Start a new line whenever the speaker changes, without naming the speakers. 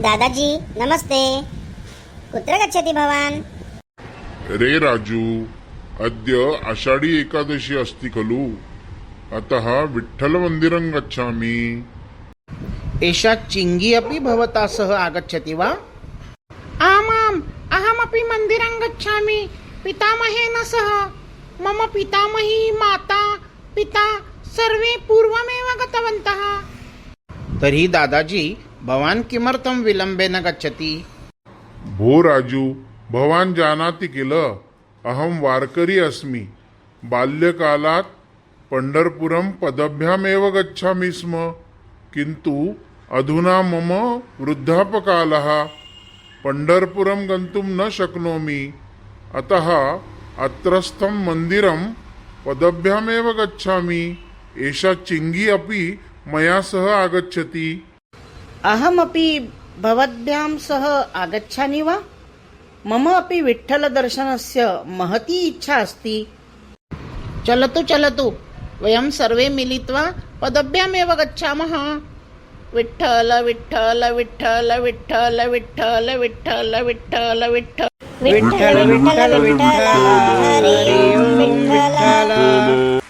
दादाजी नमस्ते. कुत्र गच्छति भवान्?
रे राजू, अद्य आषाढी एकादशी अस्ति खलु, अतः विठ्ठलमन्दिरं गच्छामि.
एषा चिङ्गी अपि भवता सह आगच्छति वा?
आमाम्, अहमपि मन्दिरं गच्छामि पितामहेन सह. मम पितामही माता पिता सर्वे पूर्वमेव गतवन्तः.
तर्हि दादाजी भवान् किमर्थं विलम्बेन गच्छति?
भो राजू, भवान् जानाति किल, अहं वारकरी अस्मि. बाल्यकालात् पंढरपुरं पदभ्यामेव गच्छामि स्म, किन्तु अधुना मम वृद्धापकालः. पंढरपुरं गन्तुं न शक्नोमि, अतः अत्रस्थं मन्दिरं पदभ्यामेव गच्छामि. एषा चिङ्गी अपि मया सह आगच्छति.
अहमपि भवद्भ्यां सह आगच्छामि वा? मम अपि विठ्ठलदर्शनस्य महती इच्छा अस्ति.
चलतु चलतु, वयं सर्वे मिलित्वा पदभ्यामेव गच्छामः. विठ्ठल विठ्ठल विठ्ठल विठ्ठल विठ्ठल विठ्ठल विठ्ठल विठ्ठल
विठ्ठल विठ्ठल विठ्ठल हरि ओम विठ्ठल.